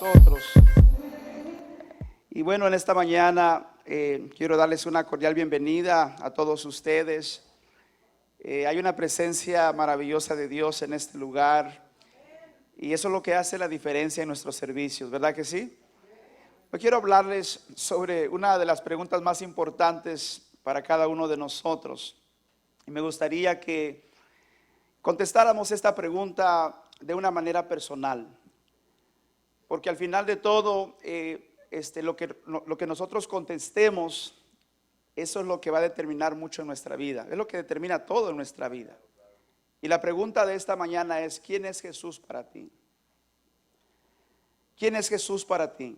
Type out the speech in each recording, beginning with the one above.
nosotros. Y bueno, en esta mañana quiero darles una cordial bienvenida a todos ustedes. Hay una presencia maravillosa de Dios en este lugar y eso es lo que hace la diferencia en nuestros servicios, ¿verdad que sí? Hoy quiero hablarles sobre una de las preguntas más importantes para cada uno de nosotros. Y me gustaría que contestáramos esta pregunta de una manera personal. Porque al final de todo, lo que nosotros contestemos, eso es lo que va a determinar mucho en nuestra vida. Es lo que determina todo en nuestra vida. Y la pregunta de esta mañana es: ¿quién es Jesús para ti? ¿Quién es Jesús para ti?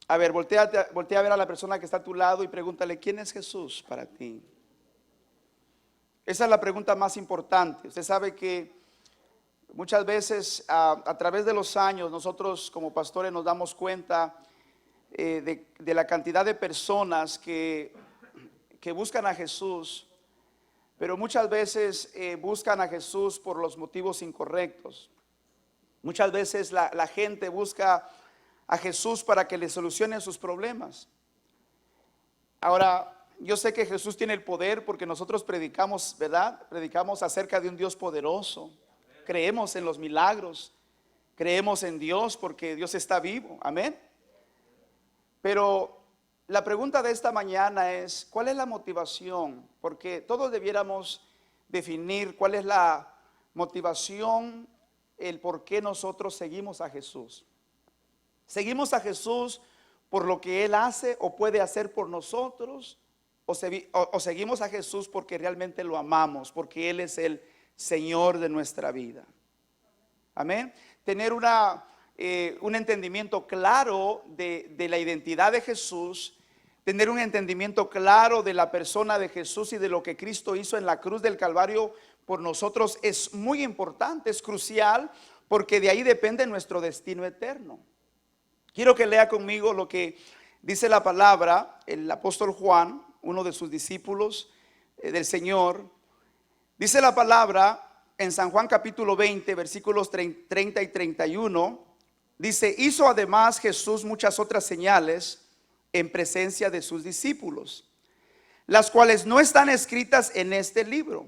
A ver, voltea a ver a la persona que está a tu lado y pregúntale: ¿quién es Jesús para ti? Esa es la pregunta más importante. Usted sabe que muchas veces a través de los años nosotros como pastores nos damos cuenta de la cantidad de personas que buscan a Jesús, pero muchas veces buscan a Jesús por los motivos incorrectos. Muchas veces la gente busca a Jesús para que le solucione sus problemas. Ahora, yo sé que Jesús tiene el poder porque nosotros predicamos, ¿verdad? Predicamos acerca de un Dios poderoso. Creemos en los milagros, creemos en Dios porque Dios está vivo, amén. Pero la pregunta de esta mañana es: ¿cuál es la motivación? Porque todos debiéramos definir cuál es la motivación, el por qué nosotros seguimos a Jesús. ¿Seguimos a Jesús por lo que Él hace o puede hacer por nosotros? ¿O seguimos a Jesús porque realmente lo amamos, porque Él es el Señor de nuestra vida? Amén. Tener un entendimiento claro de la identidad de Jesús, tener un entendimiento claro de la persona de Jesús y de lo que Cristo hizo en la cruz del Calvario por nosotros es muy importante, es crucial, porque de ahí depende nuestro destino eterno. Quiero que lea conmigo lo que dice la palabra. El apóstol Juan, uno de sus discípulos del Señor, dice la palabra en San Juan capítulo 20, versículos 30 y 31. Dice: hizo además Jesús muchas otras señales en presencia de sus discípulos, las cuales no están escritas en este libro.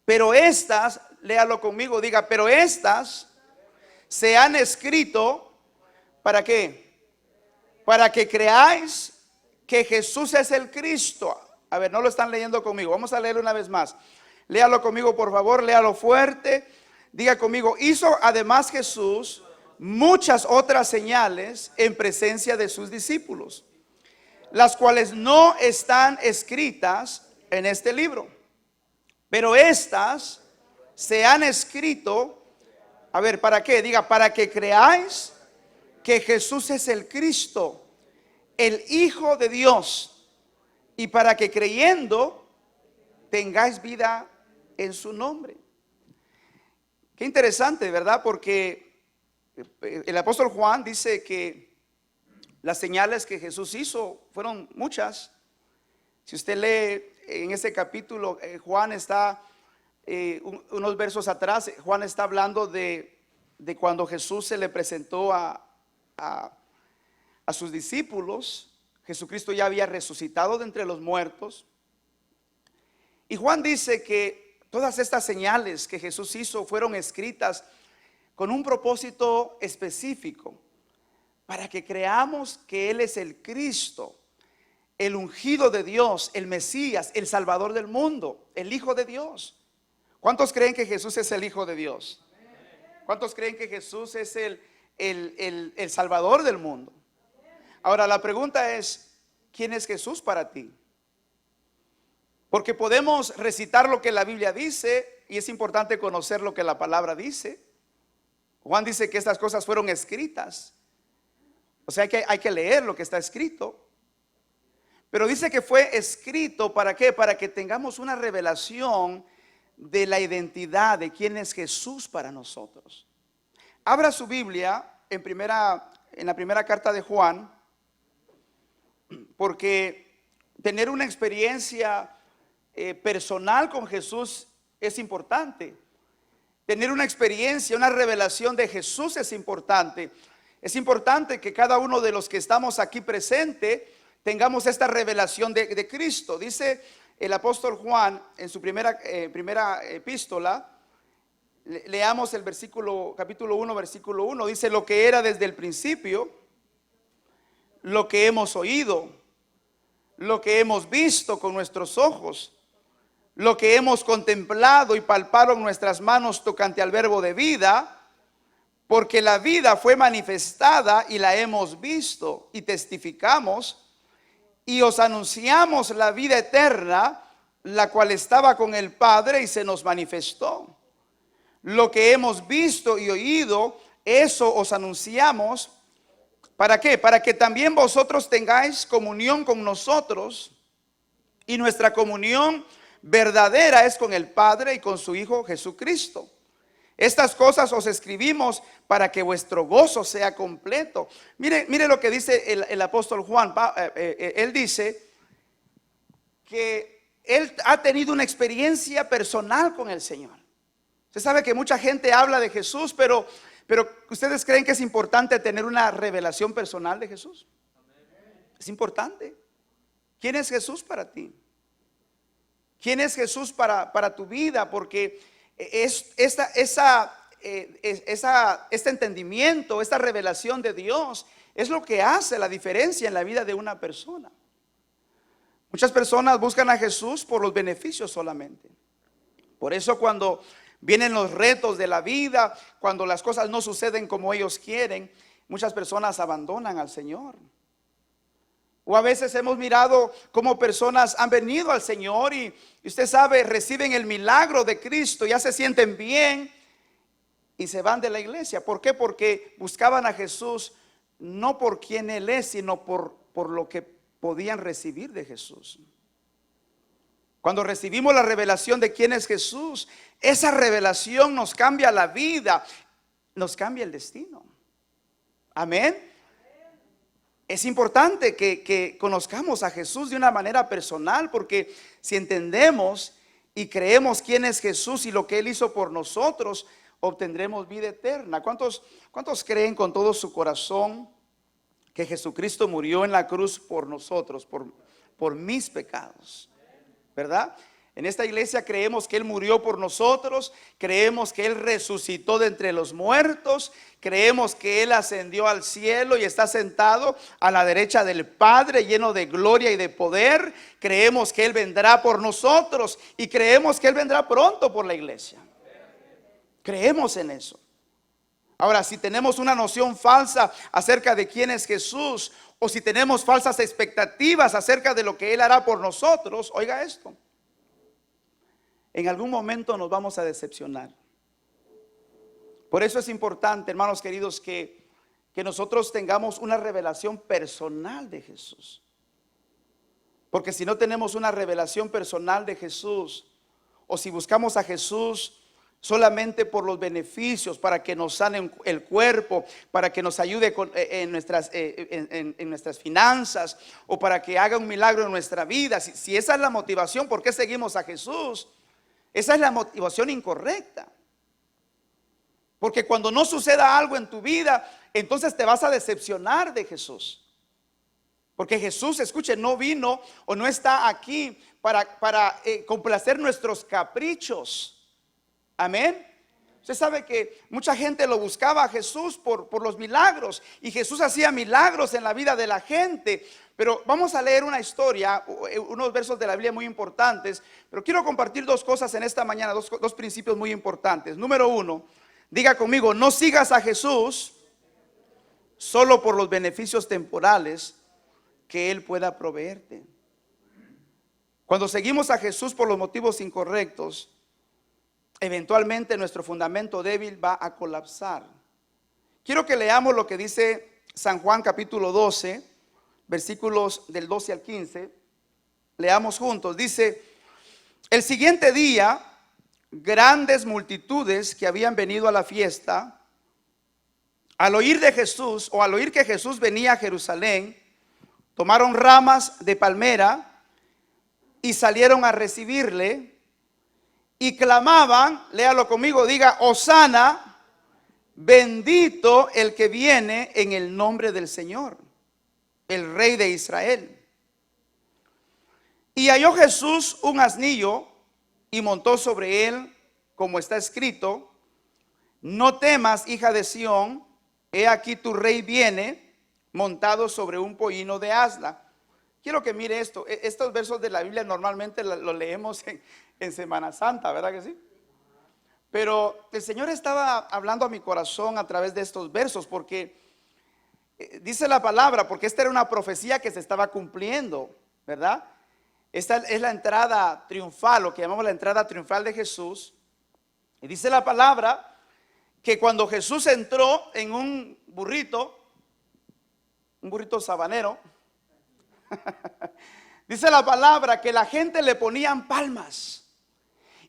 Pero estas, léalo conmigo, diga: pero estas se han escrito, ¿para qué? Para que creáis que Jesús es el Cristo. A ver, no lo están leyendo conmigo, vamos a leerlo una vez más. Léalo conmigo, por favor, léalo fuerte. Diga conmigo: hizo además Jesús muchas otras señales en presencia de sus discípulos, las cuales no están escritas en este libro. Pero estas se han escrito, a ver, ¿para qué? Diga: para que creáis que Jesús es el Cristo, el Hijo de Dios, y para que creyendo tengáis vida en su nombre. Qué interesante, ¿verdad? Porque el apóstol Juan dice que las señales que Jesús hizo fueron muchas. Si usted lee en ese capítulo, Juan está unos versos atrás, Juan está hablando de cuando Jesús se le presentó a sus discípulos. Jesucristo ya había resucitado de entre los muertos. Y Juan dice que todas estas señales que Jesús hizo fueron escritas con un propósito específico, para que creamos que Él es el Cristo, el ungido de Dios, el Mesías, el Salvador del mundo, el Hijo de Dios. ¿Cuántos creen que Jesús es el Hijo de Dios? ¿Cuántos creen que Jesús es el Salvador del mundo? Ahora la pregunta es: ¿quién es Jesús para ti? Porque podemos recitar lo que la Biblia dice y es importante conocer lo que la palabra dice. Juan dice que estas cosas fueron escritas, o sea que hay que leer lo que está escrito. Pero dice que fue escrito, ¿para qué? Para que tengamos una revelación de la identidad de quién es Jesús para nosotros. Abra su Biblia en la primera carta de Juan, porque tener una experiencia personal con Jesús es importante. Tener una experiencia, una revelación de Jesús es importante. Es importante que cada uno de los que estamos aquí presente tengamos esta revelación de Cristo. Dice el apóstol Juan en su primera epístola, leamos el capítulo 1, versículo 1, dice: lo que era desde el principio, lo que hemos oído, lo que hemos visto con nuestros ojos, lo que hemos contemplado y palparon nuestras manos tocante al verbo de vida, porque la vida fue manifestada y la hemos visto y testificamos y os anunciamos la vida eterna, la cual estaba con el Padre y se nos manifestó. Lo que hemos visto y oído, eso os anunciamos. ¿Para qué? Para que también vosotros tengáis comunión con nosotros, y nuestra comunión verdadera es con el Padre y con su Hijo Jesucristo. Estas cosas os escribimos para que vuestro gozo sea completo. Mire lo que dice el apóstol Juan. Él dice que él ha tenido una experiencia personal con el Señor. Usted sabe que mucha gente habla de Jesús, pero ¿ustedes creen que es importante tener una revelación personal de Jesús? Es importante. ¿Quién es Jesús para ti? ¿Quién es Jesús para tu vida? Porque este entendimiento, esta revelación de Dios es lo que hace la diferencia en la vida de una persona. Muchas personas buscan a Jesús por los beneficios solamente. Por eso cuando vienen los retos de la vida, cuando las cosas no suceden como ellos quieren, muchas personas abandonan al Señor. O a veces hemos mirado cómo personas han venido al Señor y usted sabe, reciben el milagro de Cristo, ya se sienten bien y se van de la iglesia. ¿Por qué? Porque buscaban a Jesús no por quien Él es, sino por lo que podían recibir de Jesús. Cuando recibimos la revelación de quién es Jesús, esa revelación nos cambia la vida, nos cambia el destino. Amén. Es importante que conozcamos a Jesús de una manera personal, porque si entendemos y creemos quién es Jesús y lo que Él hizo por nosotros, obtendremos vida eterna. ¿Cuántos creen con todo su corazón que Jesucristo murió en la cruz por nosotros, por mis pecados? ¿Verdad? En esta iglesia creemos que Él murió por nosotros, creemos que Él resucitó de entre los muertos, creemos que Él ascendió al cielo y está sentado a la derecha del Padre, lleno de gloria y de poder. Creemos que Él vendrá por nosotros y creemos que Él vendrá pronto por la iglesia. Creemos en eso. Ahora, si tenemos una noción falsa acerca de quién es Jesús, o si tenemos falsas expectativas acerca de lo que Él hará por nosotros, oiga esto: en algún momento nos vamos a decepcionar. Por eso es importante, hermanos queridos, que nosotros tengamos una revelación personal de Jesús. Porque si no tenemos una revelación personal de Jesús, o si buscamos a Jesús solamente por los beneficios, para que nos sane el cuerpo, para que nos ayude en nuestras finanzas, o para que haga un milagro en nuestra vida, si esa es la motivación, ¿por qué seguimos a Jesús? Esa es la motivación incorrecta. Porque cuando no suceda algo en tu vida, entonces te vas a decepcionar de Jesús. Porque Jesús, escuche, no vino o no está aquí para complacer nuestros caprichos. Amén. Usted sabe que mucha gente lo buscaba a Jesús por los milagros, y Jesús hacía milagros en la vida de la gente. Pero vamos a leer una historia, unos versos de la Biblia muy importantes. Pero quiero compartir dos cosas en esta mañana, dos principios muy importantes. Número uno, diga conmigo: no sigas a Jesús solo por los beneficios temporales que Él pueda proveerte. Cuando seguimos a Jesús por los motivos incorrectos, eventualmente nuestro fundamento débil va a colapsar. Quiero que leamos lo que dice San Juan capítulo 12, versículos del 12 al 15. Leamos juntos. Dice: el siguiente día, grandes multitudes que habían venido a la fiesta, al oír de Jesús, o al oír que Jesús venía a Jerusalén, tomaron ramas de palmera y salieron a recibirle. y clamaban, léalo conmigo, diga, Hosana, bendito el que viene en el nombre del Señor, el Rey de Israel. Y halló Jesús un asnillo y montó sobre él, como está escrito, no temas, hija de Sión, he aquí tu rey viene montado sobre un pollino de asna. Quiero que mire esto. Estos versos de la Biblia normalmente los leemos en Semana Santa, ¿verdad que sí? Pero el Señor estaba hablando a mi corazón a través de estos versos, porque dice la palabra, porque esta era una profecía que se estaba cumpliendo, ¿verdad? Esta es la entrada triunfal, lo que llamamos la entrada triunfal de Jesús. Y dice la palabra que cuando Jesús entró en un burrito sabanero, dice la palabra que la gente le ponían palmas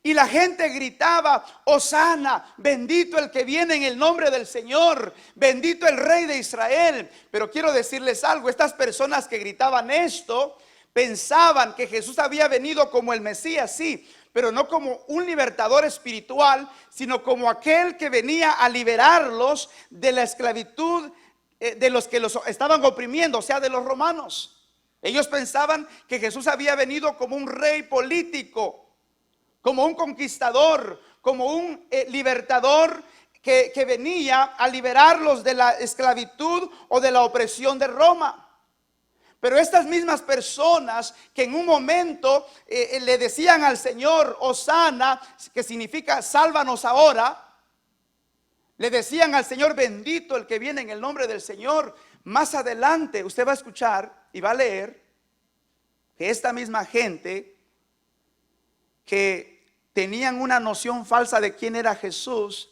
y la gente gritaba, Hosana, bendito el que viene en el nombre del Señor, bendito el Rey de Israel. Pero quiero decirles algo, estas personas que gritaban esto pensaban que Jesús había venido como el Mesías, sí, pero no como un libertador espiritual, sino como aquel que venía a liberarlos de la esclavitud de los que los estaban oprimiendo, o sea, de los romanos. Ellos pensaban que Jesús había venido como un rey político, como un conquistador, como un libertador que venía a liberarlos de la esclavitud o de la opresión de Roma. Pero estas mismas personas que en un momento le decían al Señor, Hosana, que significa sálvanos ahora, le decían al Señor, bendito el que viene en el nombre del Señor. Más adelante usted va a escuchar y va a leer que esta misma gente que tenían una noción falsa de quién era Jesús,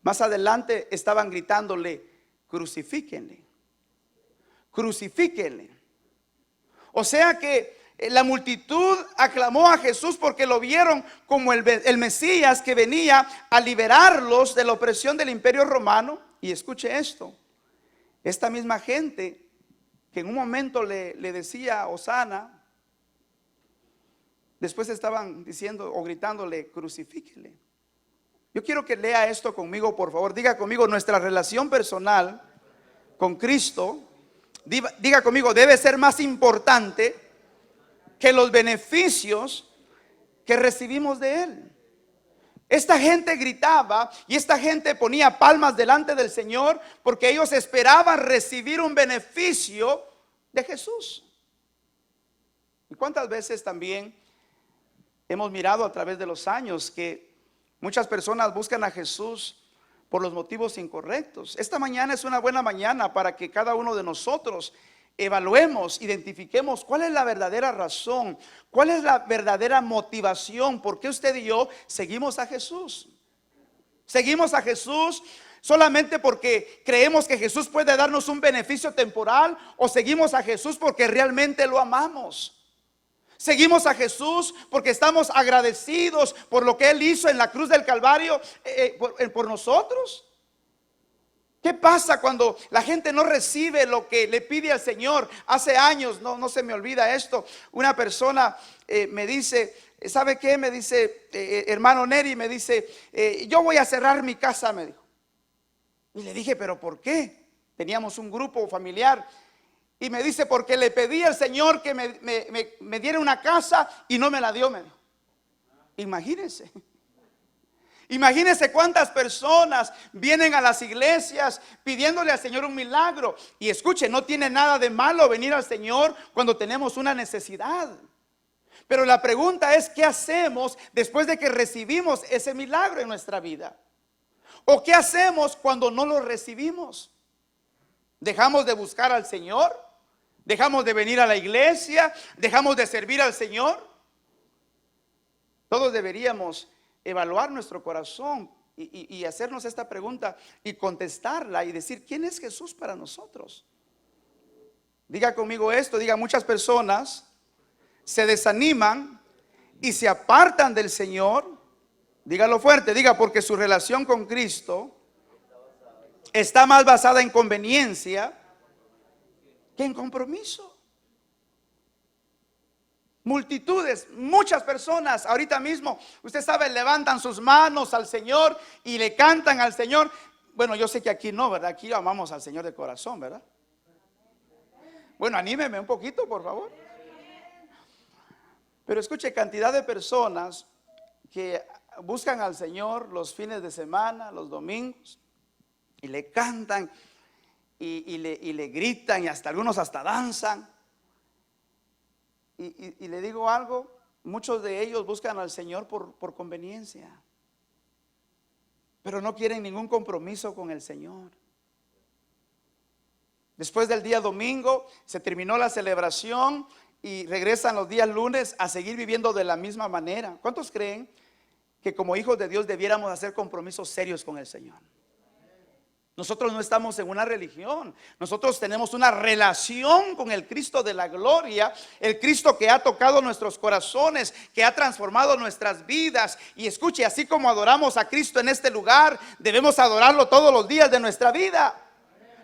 más adelante estaban gritándole, crucifíquenle, crucifíquenle. O sea que la multitud aclamó a Jesús porque lo vieron como el Mesías que venía a liberarlos de la opresión del imperio romano. Y escuche esto, esta misma gente que en un momento le decía Hosana, después estaban diciendo o gritándole, crucifíquele. Yo quiero que lea esto conmigo, por favor. Diga conmigo, nuestra relación personal con Cristo, diga conmigo, debe ser más importante que los beneficios que recibimos de Él. Esta gente gritaba y esta gente ponía palmas delante del Señor porque ellos esperaban recibir un beneficio de Jesús. ¿Y cuántas veces también hemos mirado a través de los años que muchas personas buscan a Jesús por los motivos incorrectos? Esta mañana es una buena mañana para que cada uno de nosotros evaluemos, identifiquemos cuál es la verdadera razón, cuál es la verdadera motivación, por qué usted y yo seguimos a Jesús. Seguimos a Jesús solamente porque creemos que Jesús puede darnos un beneficio temporal, o seguimos a Jesús porque realmente lo amamos. Seguimos a Jesús porque estamos agradecidos por lo que Él hizo en la cruz del Calvario por nosotros. ¿Qué pasa cuando la gente no recibe lo que le pide al Señor? Hace años, no se me olvida esto, una persona me dice, ¿sabe qué? Me dice, hermano Neri, me dice, yo voy a cerrar mi casa, me dijo. Y le dije, ¿pero por qué? Teníamos un grupo familiar. Y me dice, porque le pedí al Señor que me diera una casa y no me la dio, me dijo. Imagínense. Imagínense cuántas personas vienen a las iglesias pidiéndole al Señor un milagro. Y escuche, no tiene nada de malo venir al Señor cuando tenemos una necesidad. Pero la pregunta es, ¿qué hacemos después de que recibimos ese milagro en nuestra vida? ¿O qué hacemos cuando no lo recibimos? ¿Dejamos de buscar al Señor? ¿Dejamos de venir a la iglesia? ¿Dejamos de servir al Señor? Todos deberíamos evaluar nuestro corazón y hacernos esta pregunta y contestarla y decir, ¿quién es Jesús para nosotros? Diga conmigo esto, diga, muchas personas se desaniman y se apartan del Señor. Dígalo fuerte, diga, porque su relación con Cristo está más basada en conveniencia que en compromiso. Multitudes, muchas personas ahorita mismo, usted sabe, levantan sus manos al Señor y le cantan al Señor. Bueno, yo sé que aquí no, ¿verdad? Aquí amamos al Señor de corazón, ¿verdad? Bueno, anímeme un poquito, por favor. Pero escuche, cantidad de personas que buscan al Señor los fines de semana, los domingos, y le cantan y le gritan, y hasta algunos hasta danzan. Y le digo algo, muchos de ellos buscan al Señor por conveniencia, pero no quieren ningún compromiso con el Señor. Después del día domingo se terminó la celebración y regresan los días lunes a seguir viviendo de la misma manera. ¿Cuántos creen que como hijos de Dios debiéramos hacer compromisos serios con el Señor? Nosotros no estamos en una religión, nosotros tenemos una relación con el Cristo de la gloria, el Cristo que ha tocado nuestros corazones, que ha transformado nuestras vidas. Y escuche, así como adoramos a Cristo en este lugar, debemos adorarlo todos los días de nuestra vida.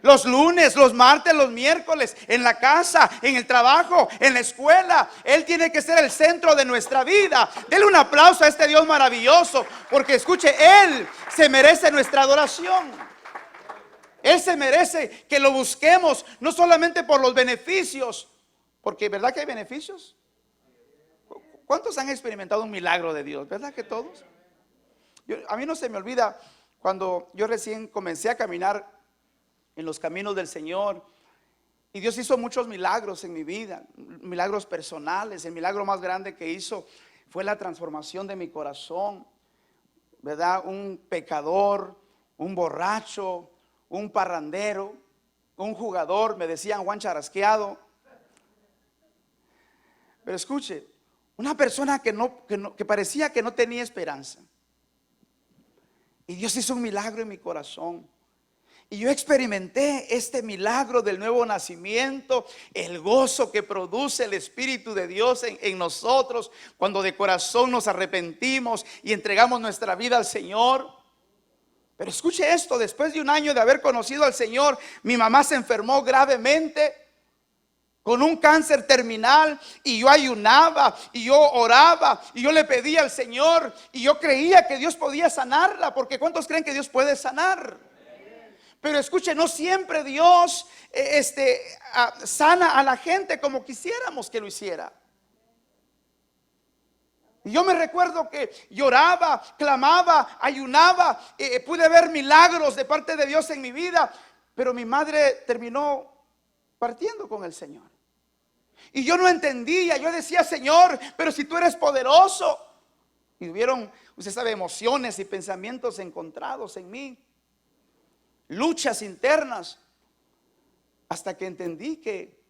Los lunes, los martes, los miércoles, en la casa, en el trabajo, en la escuela. Él tiene que ser el centro de nuestra vida. Denle un aplauso a este Dios maravilloso, porque escuche, Él se merece nuestra adoración. Él se merece que lo busquemos, no solamente por los beneficios, porque ¿verdad que hay beneficios? ¿Cuántos han experimentado un milagro de Dios? ¿Verdad que todos? A mí no se me olvida cuando yo recién comencé a caminar en los caminos del Señor, y Dios hizo muchos milagros en mi vida, milagros personales. El milagro más grande que hizo fue la transformación de mi corazón, ¿verdad? Un pecador, un borracho, un parrandero, un jugador, me decían Juan Charasqueado. Pero escuche, una persona que parecía que no tenía esperanza, y Dios hizo un milagro en mi corazón. Y yo experimenté este milagro del nuevo nacimiento, el gozo que produce el Espíritu de Dios en nosotros cuando de corazón nos arrepentimos y entregamos nuestra vida al Señor. Pero escuche esto, después de un año de haber conocido al Señor, mi mamá se enfermó gravemente con un cáncer terminal, y yo ayunaba y yo oraba y yo le pedía al Señor, y yo creía que Dios podía sanarla, porque ¿cuántos creen que Dios puede sanar? Pero escuche, no siempre Dios sana a la gente como quisiéramos que lo hiciera. Y yo me recuerdo que lloraba, clamaba, ayunaba, pude ver milagros de parte de Dios en mi vida, pero mi madre terminó partiendo con el Señor. Y yo no entendía, yo decía, Señor, pero si tú eres poderoso. Y hubieron, usted sabe, emociones y pensamientos encontrados en mí, luchas internas, hasta que entendí que,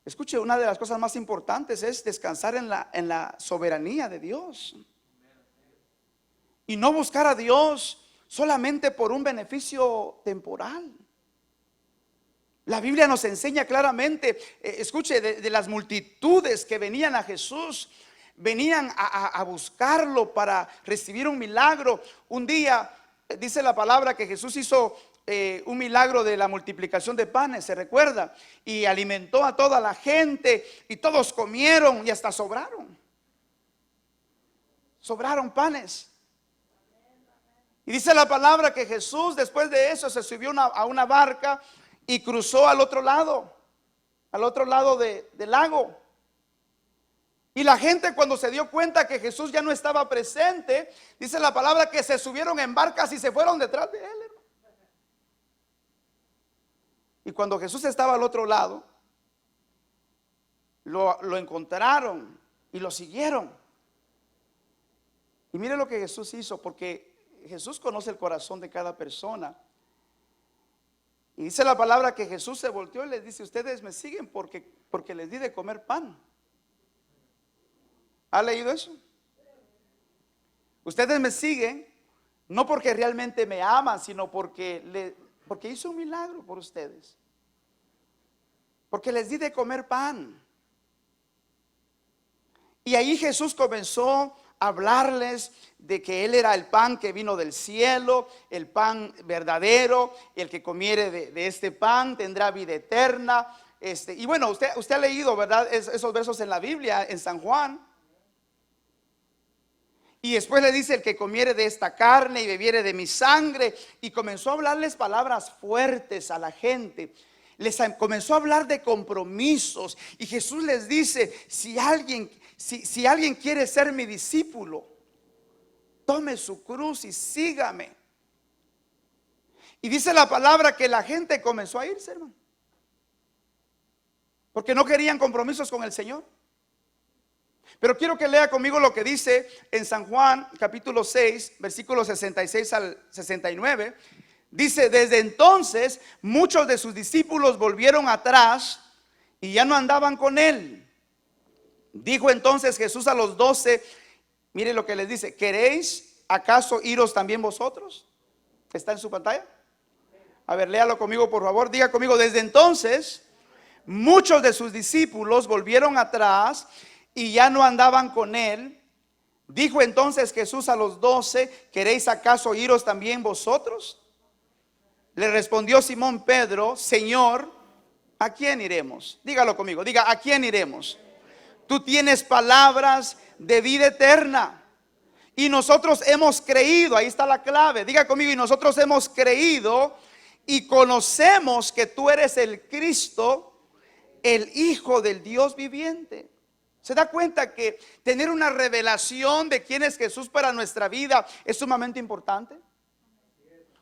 escuche, una de las cosas más importantes es descansar en la soberanía de Dios y no buscar a Dios solamente por un beneficio temporal. La Biblia nos enseña claramente, escuche, de las multitudes que venían a Jesús, venían a buscarlo para recibir un milagro. Un día dice la palabra que Jesús hizo un milagro de la multiplicación de panes, ¿se recuerda? Y alimentó a toda la gente, y todos comieron y hasta sobraron panes. Y dice la palabra que Jesús después de eso se subió a una barca y cruzó al otro lado del lago. Y la gente, cuando se dio cuenta que Jesús ya no estaba presente, dice la palabra que se subieron en barcas y se fueron detrás de él. Y cuando Jesús estaba al otro lado, lo encontraron y lo siguieron. Y mire lo que Jesús hizo, porque Jesús conoce el corazón de cada persona. Y dice la palabra que Jesús se volteó y les dice: ustedes me siguen porque les di de comer pan. ¿Ha leído eso? Ustedes me siguen no porque realmente me aman, sino porque hizo un milagro por ustedes, porque les di de comer pan. Y ahí Jesús comenzó a hablarles de que Él era el pan que vino del cielo, el pan verdadero. El que comiere de este pan tendrá vida eterna. Y bueno, usted ha leído, ¿verdad? Esos versos en la Biblia, en San Juan. Y después le dice: el que comiere de esta carne y bebiere de mi sangre. Y comenzó a hablarles palabras fuertes a la gente. Comenzó a hablar de compromisos. Y Jesús les dice: si alguien quiere ser mi discípulo, tome su cruz y sígame. Y dice la palabra que la gente comenzó a irse, hermano, porque no querían compromisos con el Señor. Pero quiero que lea conmigo lo que dice en San Juan capítulo 6, versículos 66 al 69. Dice: desde entonces muchos de sus discípulos volvieron atrás y ya no andaban con él. Dijo entonces Jesús a los 12, mire lo que les dice: ¿queréis acaso iros también vosotros? ¿Está en su pantalla? A ver, léalo conmigo, por favor. Diga conmigo: desde entonces muchos de sus discípulos volvieron atrás y ya no andaban con él. Dijo entonces Jesús a los 12: ¿queréis acaso iros también vosotros? Le respondió Simón Pedro: Señor, ¿a quién iremos? Dígalo conmigo, diga: ¿a quién iremos? Tú tienes palabras de vida eterna y nosotros hemos creído. Ahí está la clave. Diga conmigo: y nosotros hemos creído y conocemos que tú eres el Cristo, el Hijo del Dios viviente. ¿Se da cuenta que tener una revelación de quién es Jesús para nuestra vida es sumamente importante?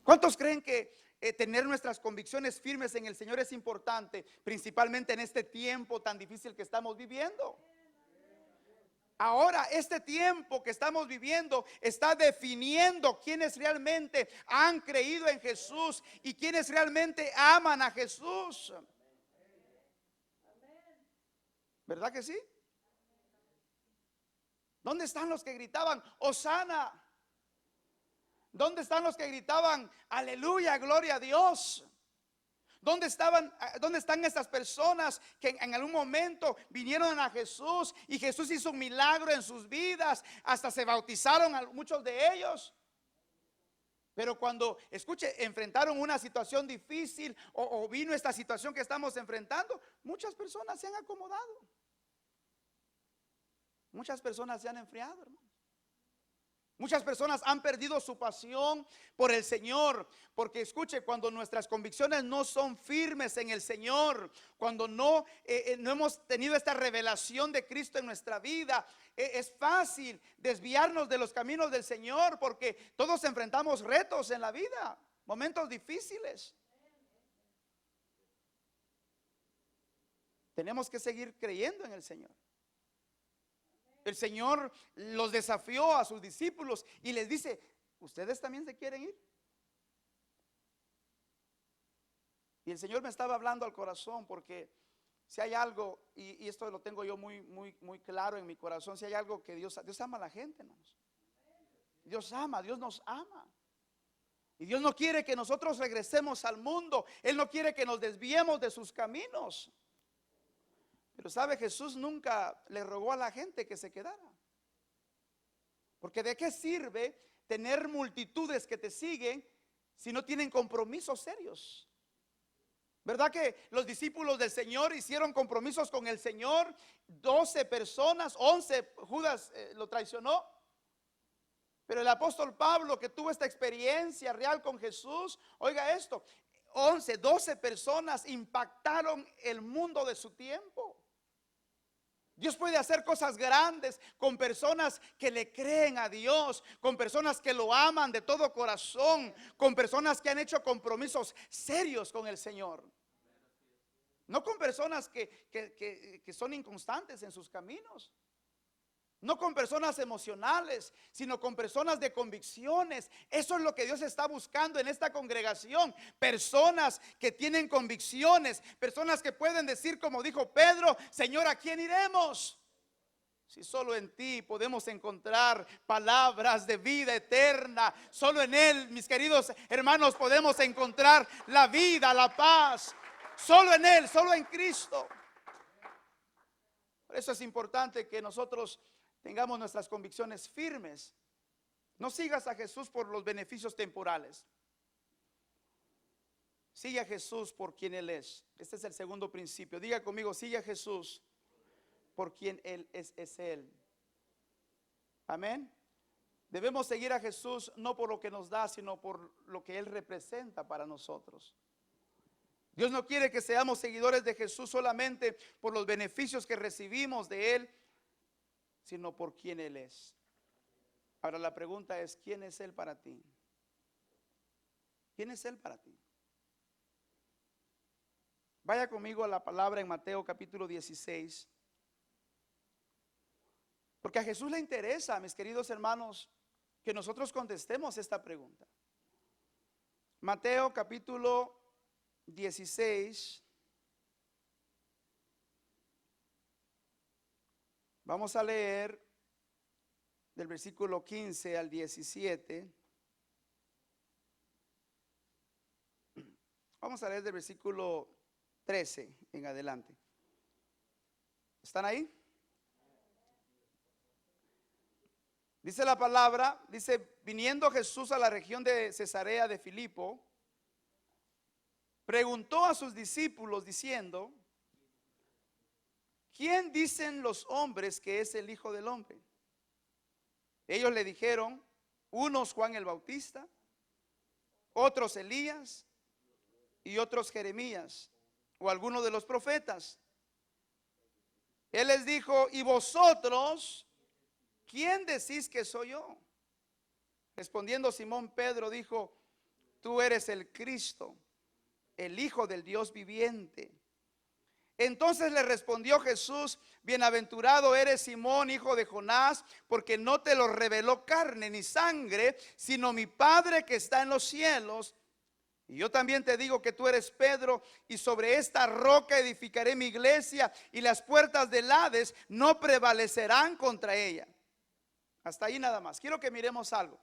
¿Cuántos creen que tener nuestras convicciones firmes en el Señor es importante, principalmente en este tiempo tan difícil que estamos viviendo? Ahora, este tiempo que estamos viviendo está definiendo quiénes realmente han creído en Jesús y quiénes realmente aman a Jesús. ¿Verdad que sí? ¿Dónde están los que gritaban Hosana? ¿Dónde están los que gritaban aleluya, gloria a Dios? ¿Dónde están estas personas que en algún momento vinieron a Jesús y Jesús hizo un milagro en sus vidas? Hasta se bautizaron a muchos de ellos. Pero cuando, escuche, enfrentaron una situación difícil o vino esta situación que estamos enfrentando, muchas personas se han acomodado. Muchas personas se han enfriado, hermano. Muchas personas han perdido su pasión por el Señor, porque escuche, cuando nuestras convicciones no son firmes en el Señor, cuando no hemos tenido esta revelación de Cristo en nuestra vida, es fácil desviarnos de los caminos del Señor, porque todos enfrentamos retos en la vida, momentos difíciles. Tenemos que seguir creyendo en el Señor. El Señor los desafió a sus discípulos y les dice: ¿ustedes también se quieren ir? Y el Señor me estaba hablando al corazón, porque si hay algo, y esto lo tengo yo muy claro en mi corazón, si hay algo que Dios ama a la gente, hermanos. Dios nos ama. Y Dios no quiere que nosotros regresemos al mundo. Él no quiere que nos desviemos de sus caminos. Pero sabe, Jesús nunca le rogó a la gente que se quedara. Porque ¿de qué sirve tener multitudes que te siguen si no tienen compromisos serios? ¿Verdad que los discípulos del Señor hicieron compromisos con el Señor? 12 personas, 11, Judas lo traicionó. Pero el apóstol Pablo, que tuvo esta experiencia real con Jesús, oiga esto: 11, 12 personas impactaron el mundo de su tiempo. Dios puede hacer cosas grandes con personas que le creen a Dios, con personas que lo aman de todo corazón, con personas que han hecho compromisos serios con el Señor. No con personas que son inconstantes en sus caminos. No con personas emocionales, sino con personas de convicciones. Eso es lo que Dios está buscando en esta congregación. Personas que tienen convicciones, personas que pueden decir, como dijo Pedro: Señor, ¿a quién iremos? Si solo en ti podemos encontrar palabras de vida eterna. Solo en Él, mis queridos hermanos, podemos encontrar la vida, la paz. Solo en Él, solo en Cristo. Por eso es importante que nosotros tengamos nuestras convicciones firmes. No sigas a Jesús por los beneficios temporales. Sigue a Jesús por quien Él es. Este es el segundo principio. Diga conmigo, sigue a Jesús por quien Él es Él. Amén. Debemos seguir a Jesús no por lo que nos da, sino por lo que Él representa para nosotros. Dios no quiere que seamos seguidores de Jesús solamente por los beneficios que recibimos de Él, sino por quien Él es. Ahora la pregunta es, ¿quién es Él para ti? ¿Quién es Él para ti? Vaya conmigo a la palabra en Mateo capítulo 16. Porque a Jesús le interesa, mis queridos hermanos, que nosotros contestemos esta pregunta. Mateo capítulo 16. Vamos a leer del versículo 15 al 17. Vamos a leer del versículo 13 en adelante. ¿Están ahí? Dice la palabra, dice, viniendo Jesús a la región de Cesarea de Filipo, preguntó a sus discípulos diciendo, ¿quién dicen los hombres que es el Hijo del Hombre? Ellos le dijeron, unos Juan el Bautista, otros Elías y otros Jeremías o alguno de los profetas. Él les dijo, ¿y vosotros quién decís que soy yo? Respondiendo Simón Pedro dijo, tú eres el Cristo, el Hijo del Dios viviente. Entonces le respondió Jesús, bienaventurado eres Simón, hijo de Jonás, porque no te lo reveló carne ni sangre, sino mi Padre que está en los cielos. Y yo también te digo que tú eres Pedro, y sobre esta roca edificaré mi iglesia, y las puertas del Hades no prevalecerán contra ella. Hasta ahí nada más. Quiero que miremos algo.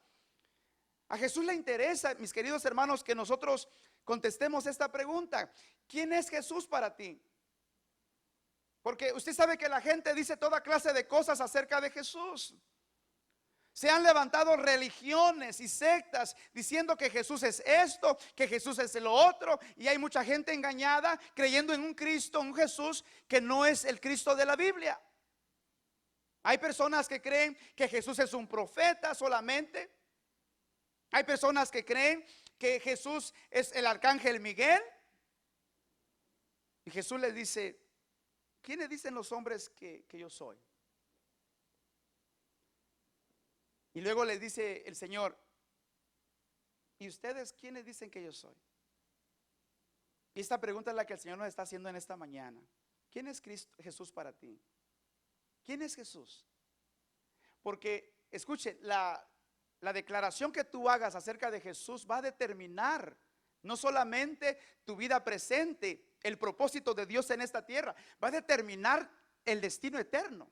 A Jesús le interesa, mis queridos hermanos, que nosotros contestemos esta pregunta. ¿Quién es Jesús para ti? Porque usted sabe que la gente dice toda clase de cosas acerca de Jesús. Se han levantado religiones y sectas diciendo que Jesús es esto, que Jesús es lo otro. Y hay mucha gente engañada creyendo en un Cristo, un Jesús que no es el Cristo de la Biblia. Hay personas que creen que Jesús es un profeta solamente. Hay personas que creen que Jesús es el arcángel Miguel. Y Jesús les dice, ¿quiénes dicen los hombres que yo soy? Y luego les dice el Señor, ¿y ustedes quiénes dicen que yo soy? Y esta pregunta es la que el Señor nos está haciendo en esta mañana. ¿Quién es Jesús para ti? ¿Quién es Jesús? Porque, escuche, la declaración que tú hagas acerca de Jesús va a determinar no solamente tu vida presente, el propósito de Dios en esta tierra, va a determinar el destino eterno.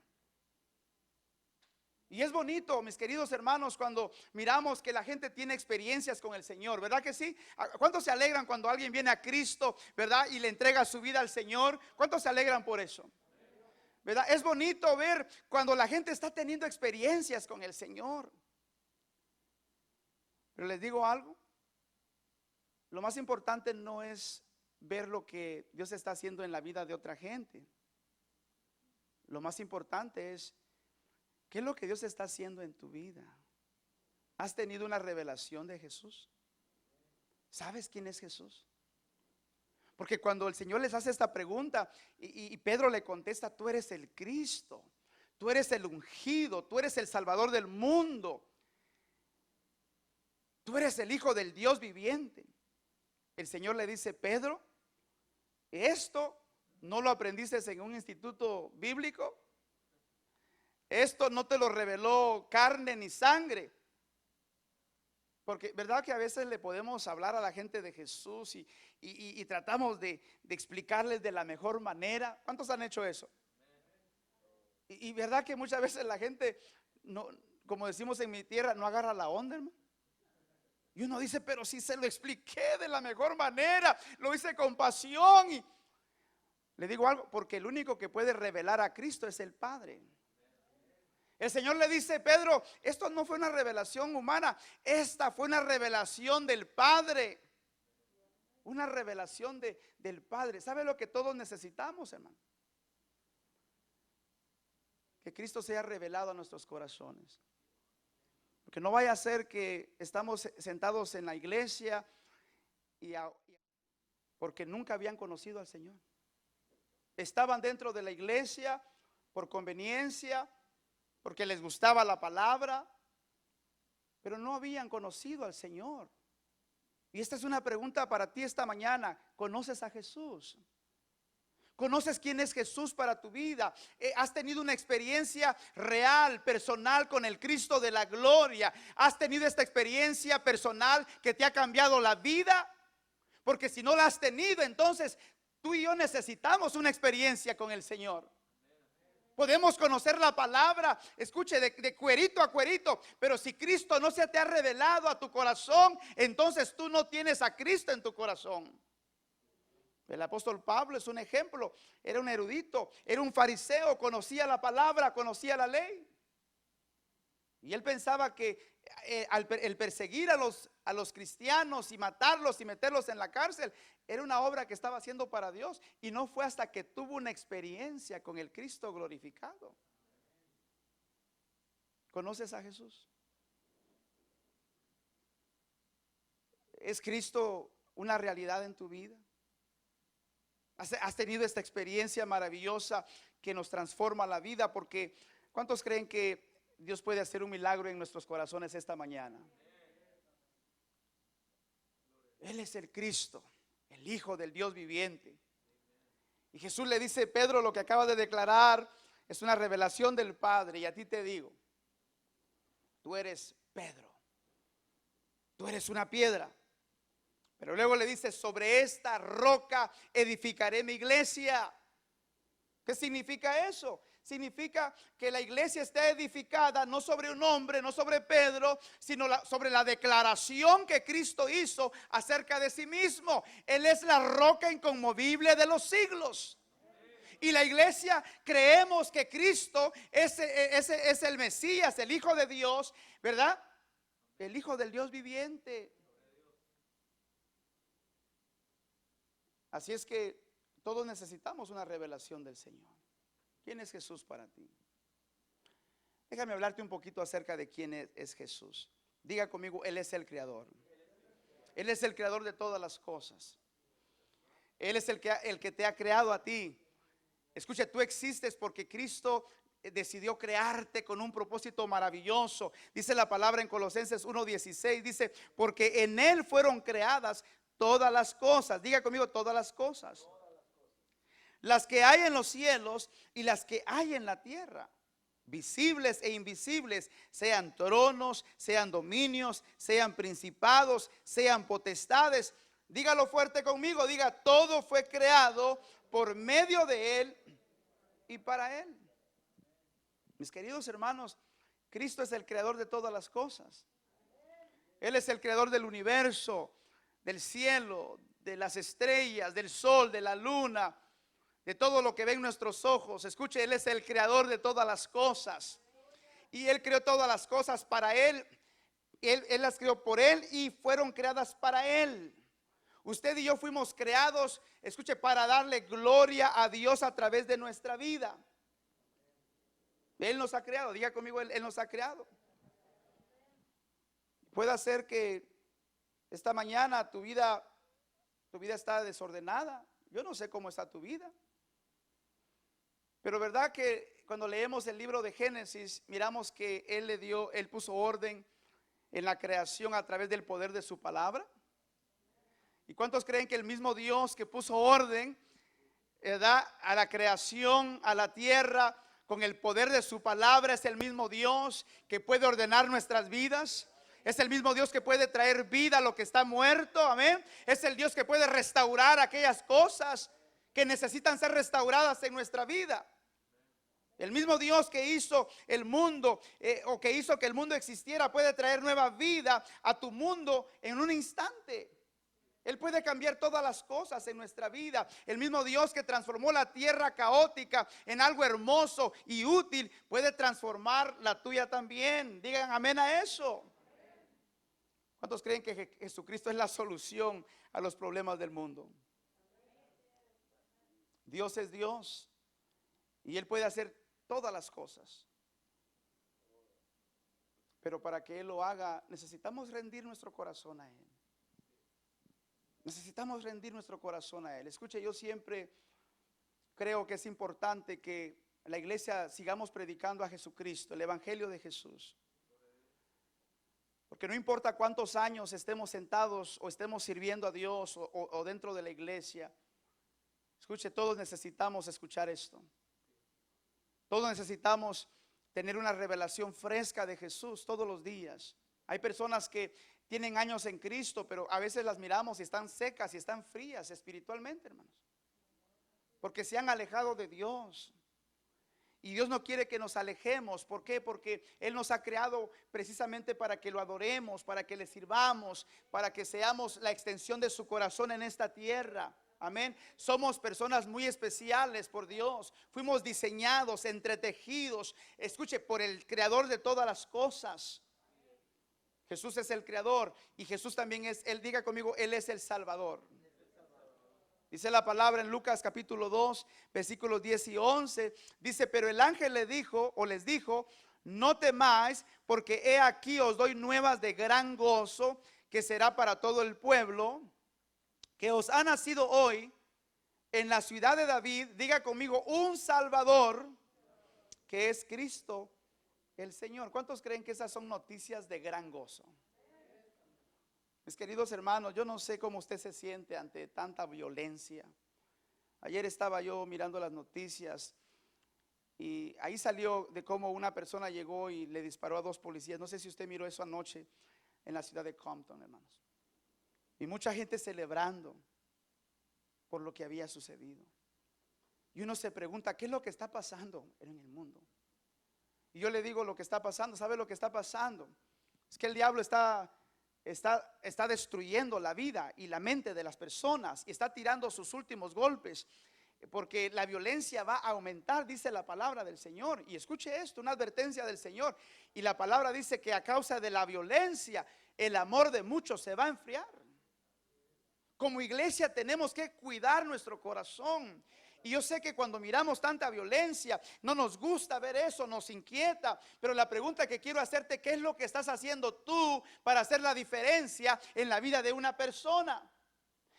Y es bonito, mis queridos hermanos, cuando miramos que la gente tiene experiencias con el Señor, ¿verdad que sí? ¿Cuántos se alegran cuando alguien viene a Cristo, verdad? Y le entrega su vida al Señor. ¿Cuántos se alegran por eso? ¿Verdad? Es bonito ver cuando la gente está teniendo experiencias con el Señor. Pero les digo algo, lo más importante no es ver lo que Dios está haciendo en la vida de otra gente. Lo más importante es, ¿qué es lo que Dios está haciendo en tu vida? ¿Has tenido una revelación de Jesús? ¿Sabes quién es Jesús? Porque cuando el Señor les hace esta pregunta y Pedro le contesta, tú eres el Cristo, tú eres el ungido, tú eres el Salvador del mundo, tú eres el Hijo del Dios viviente. El Señor le dice, Pedro, esto no lo aprendiste en un instituto bíblico. Esto no te lo reveló carne ni sangre. Porque verdad que a veces le podemos hablar a la gente de Jesús y tratamos de explicarles de la mejor manera. ¿Cuántos han hecho eso? Y verdad que muchas veces la gente, no, como decimos en mi tierra, no agarra la onda, hermano. Y uno dice, pero si se lo expliqué de la mejor manera, lo hice con pasión. Y le digo algo, porque el único que puede revelar a Cristo es el Padre. El Señor le dice, Pedro, esto no fue una revelación humana, esta fue una revelación del Padre. Una revelación del Padre. ¿Sabe lo que todos necesitamos, hermano? Que Cristo sea revelado a nuestros corazones. Porque no vaya a ser que estamos sentados en la iglesia porque nunca habían conocido al Señor. Estaban dentro de la iglesia por conveniencia, porque les gustaba la palabra, pero no habían conocido al Señor. Y esta es una pregunta para ti esta mañana. ¿Conoces a Jesús? ¿Conoces quién es Jesús para tu vida? ¿Has tenido una experiencia real, personal con el Cristo de la gloria? ¿Has tenido esta experiencia personal que te ha cambiado la vida? Porque si no la has tenido, entonces tú y yo necesitamos una experiencia con el Señor. Podemos conocer la palabra, escuche, de cuerito a cuerito, pero si Cristo no se te ha revelado a tu corazón, entonces tú no tienes a Cristo en tu corazón. El apóstol Pablo es un ejemplo. Era un erudito, era un fariseo, conocía la palabra, conocía la ley. Y él pensaba que el perseguir a los cristianos y matarlos y meterlos en la cárcel era una obra que estaba haciendo para Dios. Y no fue hasta que tuvo una experiencia con el Cristo glorificado. ¿Conoces a Jesús? ¿Es Cristo una realidad en tu vida? ¿Has tenido esta experiencia maravillosa que nos transforma la vida? Porque ¿cuántos creen que Dios puede hacer un milagro en nuestros corazones esta mañana? Él es el Cristo, el Hijo del Dios viviente. Y Jesús le dice: Pedro, lo que acaba de declarar es una revelación del Padre. Y a ti te digo, tú eres Pedro, tú eres una piedra. Pero luego le dice: sobre esta roca edificaré mi iglesia. ¿Qué significa eso? Significa que la iglesia está edificada no sobre un hombre, no sobre Pedro, sino sobre la declaración que Cristo hizo acerca de sí mismo. Él es la roca inconmovible de los siglos. Y la iglesia creemos que Cristo es el Mesías, el Hijo de Dios, ¿verdad? El Hijo del Dios viviente. Así es que todos necesitamos una revelación del Señor. ¿Quién es Jesús para ti? Déjame hablarte un poquito acerca de quién es Jesús. Diga conmigo: Él es el creador. Él es el creador de todas las cosas. Él es el que te ha creado a ti. Escucha, tú existes porque Cristo decidió crearte con un propósito maravilloso. Dice la palabra en Colosenses 1:16, dice: porque en Él fueron creadas todas las cosas. Diga conmigo: todas las cosas. Las que hay en los cielos y las que hay en la tierra, visibles e invisibles, sean tronos, sean dominios, sean principados, sean potestades. Dígalo fuerte conmigo, diga: todo fue creado por medio de Él y para Él. Mis queridos hermanos, Cristo es el creador de todas las cosas. Él es el creador del universo, del cielo, de las estrellas, del sol, de la luna, de todo lo que ven nuestros ojos. Escuche, Él es el creador de todas las cosas. Y Él creó todas las cosas para Él. Él las creó por Él y fueron creadas para Él. Usted y yo fuimos creados, escuche, para darle gloria a Dios a través de nuestra vida. Él nos ha creado. Diga conmigo: Él nos ha creado. Puede ser que esta mañana tu vida está desordenada. Yo no sé cómo está tu vida. Pero verdad que cuando leemos el libro de Génesis, miramos que Él puso orden en la creación a través del poder de su palabra. ¿Y cuántos creen que el mismo Dios que puso orden, ¿verdad?, a la creación, a la tierra, con el poder de su palabra, es el mismo Dios que puede ordenar nuestras vidas? Es el mismo Dios que puede traer vida a lo que está muerto, amén. Es el Dios que puede restaurar aquellas cosas que necesitan ser restauradas en nuestra vida. El mismo Dios que hizo el mundo, o que hizo que el mundo existiera, puede traer nueva vida a tu mundo en un instante. Él puede cambiar todas las cosas en nuestra vida. El mismo Dios que transformó la tierra caótica en algo hermoso y útil, puede transformar la tuya también. Digan amén a eso. ¿Cuántos creen que Jesucristo es la solución a los problemas del mundo? Dios es Dios y Él puede hacer todas las cosas. Pero para que Él lo haga, necesitamos rendir nuestro corazón a Él. Necesitamos rendir nuestro corazón a Él. Escuche, yo siempre creo que es importante que la iglesia sigamos predicando a Jesucristo, el evangelio de Jesús. Porque no importa cuántos años estemos sentados o estemos sirviendo a Dios o dentro de la iglesia. Escuche, todos necesitamos escuchar esto. Todos necesitamos tener una revelación fresca de Jesús todos los días. Hay personas que tienen años en Cristo, pero a veces las miramos y están secas y están frías espiritualmente, hermanos. Porque se han alejado de Dios. Y Dios no quiere que nos alejemos. ¿Por qué? Porque Él nos ha creado precisamente para que lo adoremos, para que le sirvamos, para que seamos la extensión de su corazón en esta tierra. Amén. Somos personas muy especiales por Dios. Fuimos diseñados, entretejidos, escuche, por el creador de todas las cosas. Jesús es el creador y Jesús también es, Él, diga conmigo, Él es el Salvador. Dice la palabra en Lucas capítulo 2, versículos 10 y 11. Dice, pero el ángel le dijo o les dijo, no temáis, porque he aquí os doy nuevas de gran gozo, que será para todo el pueblo, que os ha nacido hoy en la ciudad de David, diga conmigo, un Salvador, que es Cristo el Señor. ¿Cuántos creen que esas son noticias de gran gozo? Mis queridos hermanos, yo no sé cómo usted se siente ante tanta violencia. Ayer estaba yo mirando las noticias y ahí salió de cómo una persona llegó y le disparó a 2 policías. No sé si usted miró eso anoche en la ciudad de Compton, hermanos. Y mucha gente celebrando por lo que había sucedido. Y uno se pregunta, ¿qué es lo que está pasando en el mundo? Y yo le digo lo que está pasando. ¿Sabe lo que está pasando? Es que el diablo está destruyendo la vida y la mente de las personas y está tirando sus últimos golpes, porque la violencia va a aumentar, dice la palabra del Señor. Y escuche esto, una advertencia del Señor. Y la palabra dice que a causa de la violencia el amor de muchos se va a enfriar. Como iglesia tenemos que cuidar nuestro corazón. Y yo sé que cuando miramos tanta violencia, no nos gusta ver eso, nos inquieta. Pero la pregunta que quiero hacerte, ¿qué es lo que estás haciendo tú para hacer la diferencia en la vida de una persona?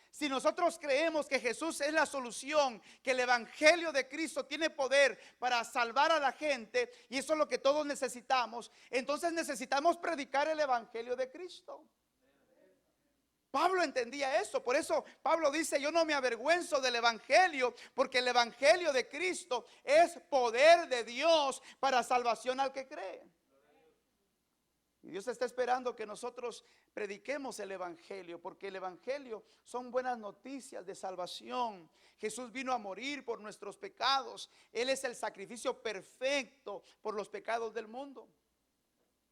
Si nosotros creemos que Jesús es la solución, que el evangelio de Cristo tiene poder para salvar a la gente, y eso es lo que todos necesitamos, entonces necesitamos predicar el evangelio de Cristo. Pablo entendía eso, por eso Pablo dice, yo no me avergüenzo del evangelio, porque el evangelio de Cristo es poder de Dios para salvación al que cree. Y Dios está esperando que nosotros prediquemos el evangelio, porque el evangelio son buenas noticias de salvación. Jesús vino a morir por nuestros pecados. Él es el sacrificio perfecto por los pecados del mundo.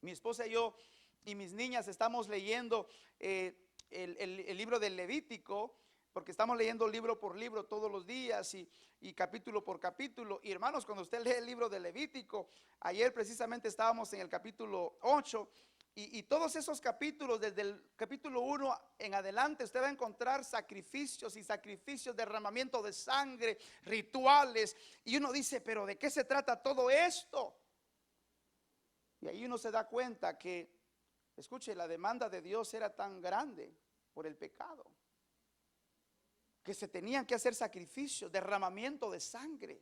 Mi esposa y yo y mis niñas estamos leyendo el libro del Levítico, porque estamos leyendo libro por libro todos los días y capítulo por capítulo. Y hermanos, cuando usted lee el libro del Levítico, ayer precisamente estábamos en el capítulo 8 y todos esos capítulos, desde el capítulo 1 en adelante, usted va a encontrar sacrificios y sacrificios, derramamiento de sangre, rituales. Y uno dice, pero ¿de qué se trata todo esto? Y ahí uno se da cuenta que, escuche, la demanda de Dios era tan grande por el pecado, que se tenían que hacer sacrificios, derramamiento de sangre.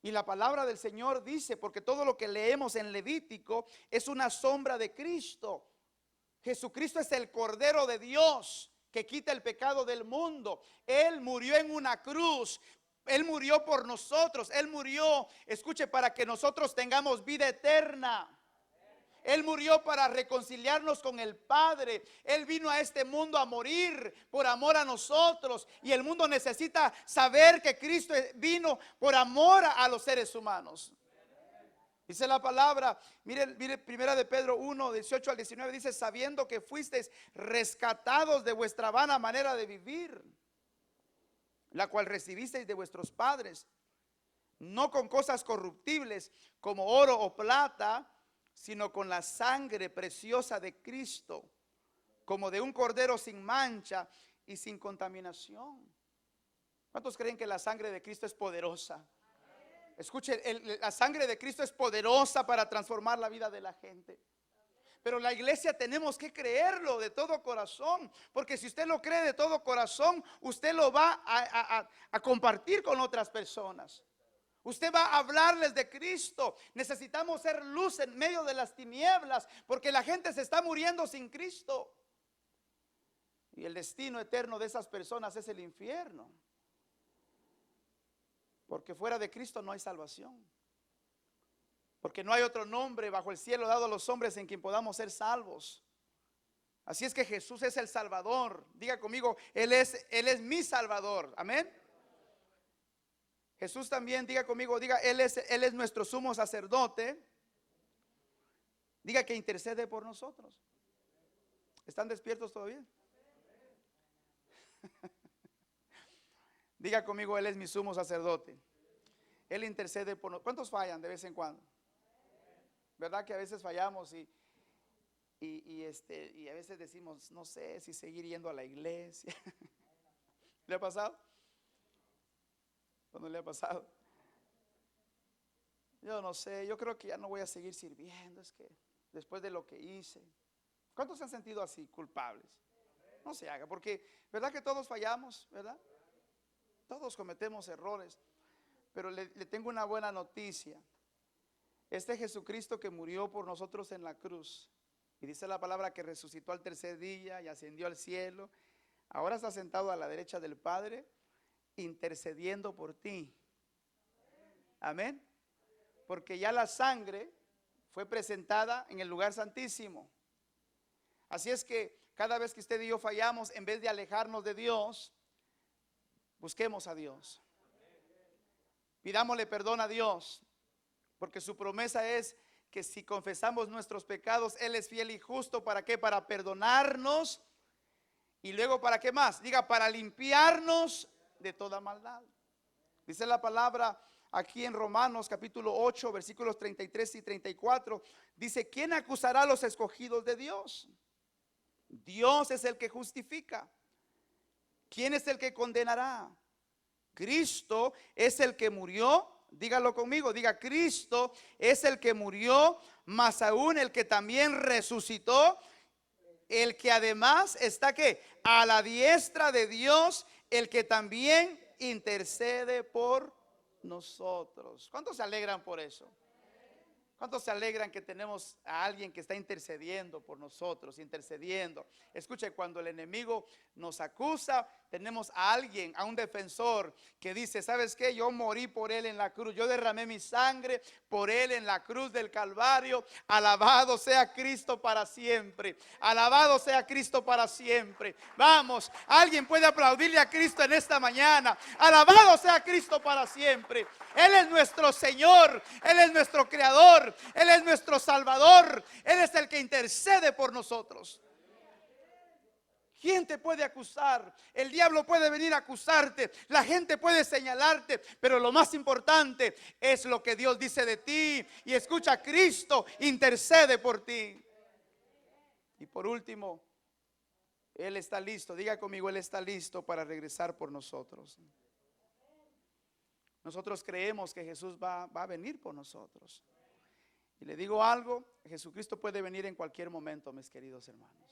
Y la palabra del Señor dice, porque todo lo que leemos en Levítico es una sombra de Cristo. Jesucristo es el Cordero de Dios que quita el pecado del mundo. Él murió en una cruz. Él murió por nosotros. Él murió, escuche, para que nosotros tengamos vida eterna. Él murió para reconciliarnos con el Padre. Él vino a este mundo a morir por amor a nosotros. Y el mundo necesita saber que Cristo vino por amor a los seres humanos. Dice la palabra, mire primera de Pedro 1, 18 al 19, dice, sabiendo que fuisteis rescatados de vuestra vana manera de vivir, la cual recibisteis de vuestros padres, no con cosas corruptibles como oro o plata, sino con la sangre preciosa de Cristo, como de un cordero sin mancha y sin contaminación. ¿Cuántos creen que la sangre de Cristo es poderosa? Escuchen, la sangre de Cristo es poderosa para transformar la vida de la gente. Pero la iglesia tenemos que creerlo de todo corazón, porque si usted lo cree de todo corazón, usted lo va a compartir con otras personas. Usted va a hablarles de Cristo. Necesitamos ser luz en medio de las tinieblas, porque la gente se está muriendo sin Cristo. Y el destino eterno de esas personas es el infierno, porque fuera de Cristo no hay salvación. Porque no hay otro nombre bajo el cielo dado a los hombres en quien podamos ser salvos. Así es que Jesús es el Salvador. Diga conmigo, Él es mi Salvador. Amén. Jesús también, diga conmigo, diga, Él es nuestro sumo sacerdote. Diga que intercede por nosotros. ¿Están despiertos todavía? Diga conmigo, Él es mi sumo sacerdote. Él intercede por nosotros. ¿Cuántos fallan de vez en cuando? ¿Verdad que a veces fallamos y a veces decimos, no sé si seguir yendo a la iglesia? ¿Le ha pasado? ¿O no le ha pasado? Yo no sé, yo creo que ya no voy a seguir sirviendo, es que después de lo que hice. ¿Cuántos se han sentido así, culpables? No se haga, porque ¿verdad que todos fallamos? ¿Verdad? Todos cometemos errores, pero le tengo una buena noticia. Este Jesucristo que murió por nosotros en la cruz, y dice la palabra que resucitó al tercer día y ascendió al cielo, ahora está sentado a la derecha del Padre, intercediendo por ti. Amén. Porque ya la sangre fue presentada en el lugar santísimo. Así es que cada vez que usted y yo fallamos, en vez de alejarnos de Dios, busquemos a Dios. Pidámosle perdón a Dios. Porque su promesa es que si confesamos nuestros pecados, Él es fiel y justo. ¿Para qué? Para perdonarnos. Y luego, ¿para qué más? Diga, para limpiarnos de toda maldad. Dice la palabra aquí en Romanos capítulo 8, versículos 33 y 34. Dice, ¿quién acusará a los escogidos de Dios? Dios es el que justifica. ¿Quién es el que condenará? Cristo es el que murió. Dígalo conmigo, diga, Cristo es el que murió, más aún el que también resucitó, el que además está ¿qué? A la diestra de Dios, el que también intercede por nosotros. ¿Cuántos se alegran por eso? ¿Cuántos se alegran que tenemos a alguien que está intercediendo por nosotros, intercediendo? Escuche, cuando el enemigo nos acusa, tenemos a alguien, a un defensor que dice, ¿sabes qué? Yo morí por él en la cruz, yo derramé mi sangre por él en la cruz del Calvario. Alabado sea Cristo para siempre. Alabado sea Cristo para siempre. Vamos, alguien puede aplaudirle a Cristo en esta mañana. Alabado sea Cristo para siempre. Él es nuestro Señor, Él es nuestro Creador, Él es nuestro Salvador, Él es el que intercede por nosotros. ¿Quién te puede acusar? El diablo puede venir a acusarte, la gente puede señalarte, pero lo más importante es lo que Dios dice de ti. Y escucha, Cristo intercede por ti. Y por último, Él está listo, diga conmigo, Él está listo para regresar por nosotros. Nosotros creemos que Jesús va a venir por nosotros. Y le digo algo, Jesucristo puede venir en cualquier momento, mis queridos hermanos.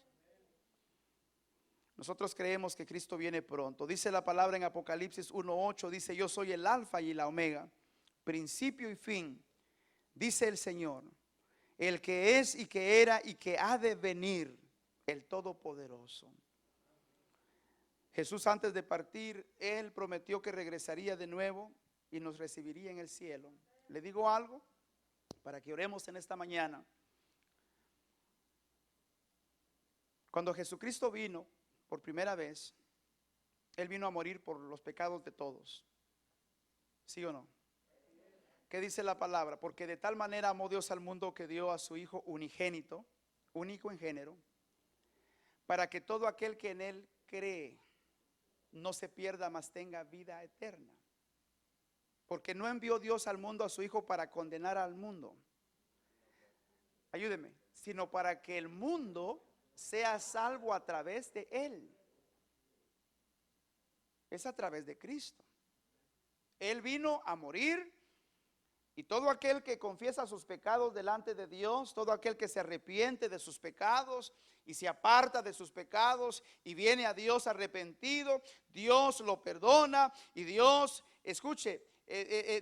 Nosotros creemos que Cristo viene pronto. Dice la palabra en Apocalipsis 1:8, dice, yo soy el alfa y la omega, principio y fin, dice el Señor, el que es y que era y que ha de venir, el Todopoderoso. Jesús, antes de partir, Él prometió que regresaría de nuevo y nos recibiría en el cielo. Le digo algo para que oremos en esta mañana. Cuando Jesucristo vino por primera vez, Él vino a morir por los pecados de todos. ¿Sí o no? ¿Qué dice la palabra? Porque de tal manera amó Dios al mundo que dio a su Hijo unigénito, único en género, para que todo aquel que en Él cree no se pierda, mas tenga vida eterna. Porque no envió Dios al mundo a su Hijo para condenar al mundo, ayúdeme, sino para que el mundo sea salvo a través de Él. Es a través de Cristo. Él vino a morir, y todo aquel que confiesa sus pecados delante de Dios, todo aquel que se arrepiente de sus pecados y se aparta de sus pecados y viene a Dios arrepentido, Dios lo perdona y Dios, escuche,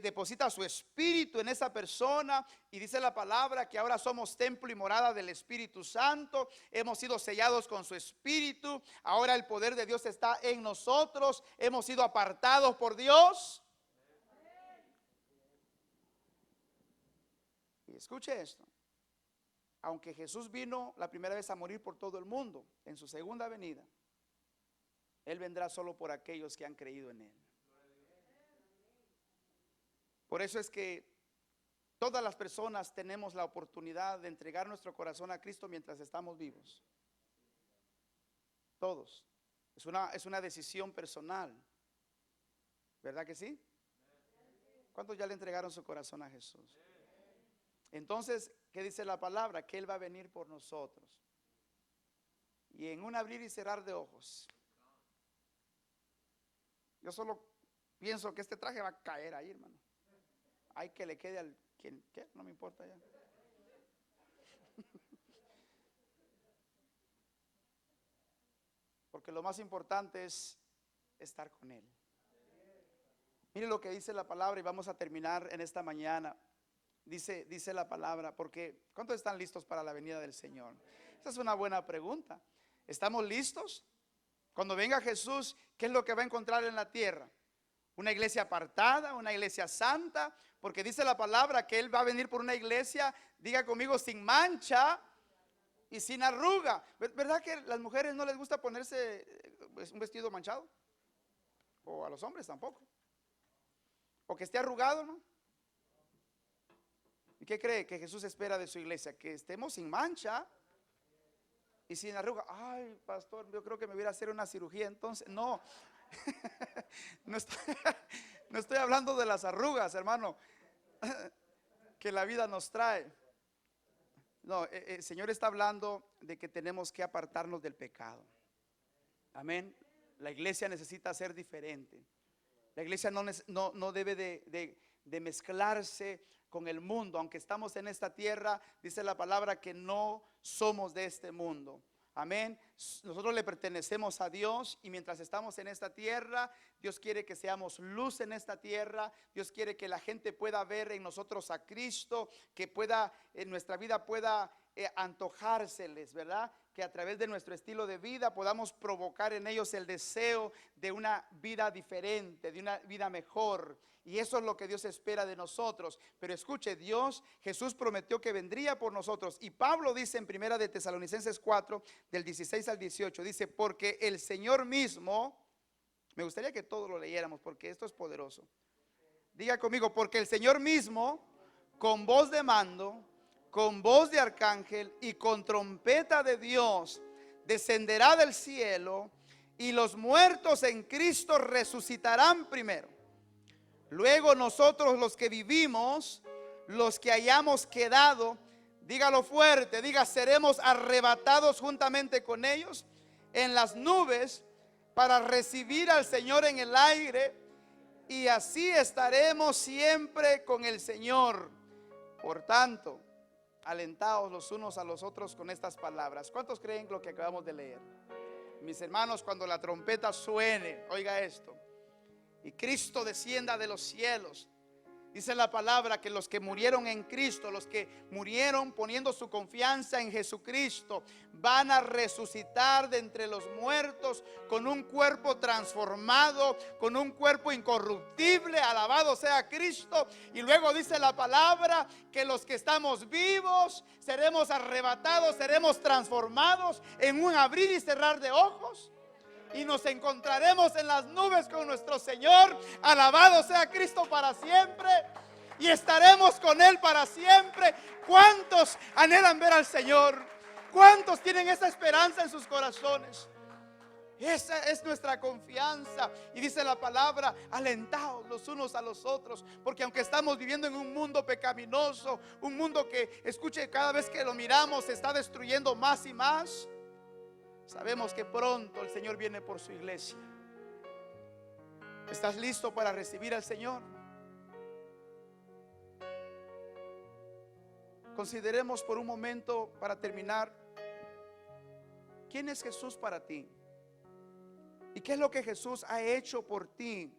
deposita su espíritu en esa persona, y dice la palabra que ahora somos templo y morada del Espíritu Santo, hemos sido sellados con su espíritu, ahora el poder de Dios está en nosotros, hemos sido apartados por Dios. Y escuche esto, aunque Jesús vino la primera vez a morir por todo el mundo, en su segunda venida Él vendrá solo por aquellos que han creído en Él. Por eso es que todas las personas tenemos la oportunidad de entregar nuestro corazón a Cristo mientras estamos vivos. Todos. Es una decisión personal. ¿Verdad que sí? ¿Cuántos ya le entregaron su corazón a Jesús? Entonces, ¿qué dice la palabra? Que Él va a venir por nosotros. Y en un abrir y cerrar de ojos. Yo solo pienso que este traje va a caer ahí, hermano. Hay que le quede al quien, ¿qué? No me importa ya. Porque lo más importante es estar con Él. Mire lo que dice la palabra y vamos a terminar en esta mañana. Dice la palabra, porque ¿cuántos están listos para la venida del Señor? Esa es una buena pregunta. ¿Estamos listos? Cuando venga Jesús, ¿qué es lo que va a encontrar en la tierra? Una iglesia apartada, una iglesia santa, porque dice la palabra que Él va a venir por una iglesia, diga conmigo, sin mancha y sin arruga. ¿Verdad que a las mujeres no les gusta ponerse un vestido manchado? O a los hombres tampoco. O que esté arrugado, ¿no? ¿Y qué cree que Jesús espera de su iglesia? Que estemos sin mancha y sin arruga. Ay, pastor, yo creo que me voy a hacer una cirugía entonces. No. No estoy hablando de las arrugas, hermano, que la vida nos trae. No, el Señor está hablando de que tenemos que apartarnos del pecado. Amén. La iglesia necesita ser diferente. La iglesia no debe de mezclarse con el mundo. Aunque estamos en esta tierra, dice la palabra que no somos de este mundo. Amén. Nosotros le pertenecemos a Dios, y mientras estamos en esta tierra, Dios quiere que seamos luz en esta tierra. Dios quiere que la gente pueda ver en nosotros a Cristo, que pueda, en nuestra vida pueda antojárseles, ¿verdad? Que a través de nuestro estilo de vida podamos provocar en ellos el deseo de una vida diferente, de una vida mejor. Y eso es lo que Dios espera de nosotros. Pero escuche, Jesús prometió que vendría por nosotros. Y Pablo dice en primera de Tesalonicenses 4, del 16 al 18, dice, porque el Señor mismo, me gustaría que todos lo leyéramos porque esto es poderoso. Diga conmigo, porque el Señor mismo, con voz de mando, con voz de arcángel y con trompeta de Dios, descenderá del cielo, y los muertos en Cristo resucitarán primero. Luego nosotros los que vivimos, los que hayamos quedado, dígalo fuerte, diga, seremos arrebatados juntamente con ellos en las nubes para recibir al Señor en el aire, y así estaremos siempre con el Señor. Por tanto, alentaos los unos a los otros con estas palabras. ¿Cuántos creen lo que acabamos de leer? Mis hermanos, cuando la trompeta suene, oiga esto, y Cristo descienda de los cielos, dice la palabra que los que murieron en Cristo, los que murieron poniendo su confianza en Jesucristo, van a resucitar de entre los muertos con un cuerpo transformado, con un cuerpo incorruptible. Alabado sea Cristo. Y luego dice la palabra que los que estamos vivos seremos arrebatados, seremos transformados en un abrir y cerrar de ojos, y nos encontraremos en las nubes con nuestro Señor. Alabado sea Cristo para siempre, y estaremos con Él para siempre. ¿Cuántos anhelan ver al Señor? ¿Cuántos tienen esa esperanza en sus corazones? Esa es nuestra confianza. Y dice la palabra: alentaos los unos a los otros. Porque aunque estamos viviendo en un mundo pecaminoso, un mundo que, escuche, cada vez que lo miramos se está destruyendo más y más, sabemos que pronto el Señor viene por su iglesia. ¿Estás listo para recibir al Señor? Consideremos por un momento, para terminar, ¿quién es Jesús para ti? ¿Y qué es lo que Jesús ha hecho por ti?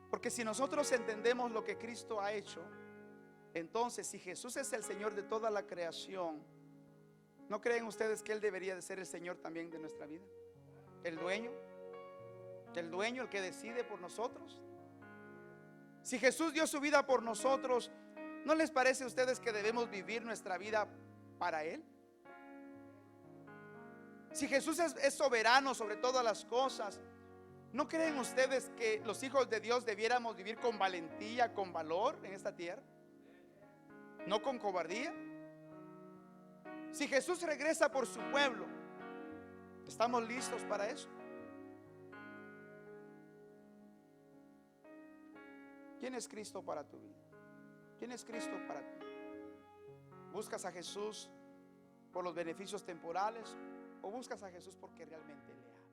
Porque si nosotros entendemos lo que Cristo ha hecho, entonces si Jesús es el Señor de toda la creación, ¿no creen ustedes que Él debería de ser el Señor también de nuestra vida? El dueño, el que decide por nosotros. Si Jesús dio su vida por nosotros, ¿no les parece a ustedes que debemos vivir nuestra vida para Él? Si Jesús es soberano sobre todas las cosas, ¿no creen ustedes que los hijos de Dios debiéramos vivir con valentía, con valor en esta tierra? No con cobardía. Si Jesús regresa por su pueblo, ¿estamos listos para eso? ¿Quién es Cristo para tu vida? ¿Quién es Cristo para ti? ¿Buscas a Jesús por los beneficios temporales o buscas a Jesús porque realmente le amas?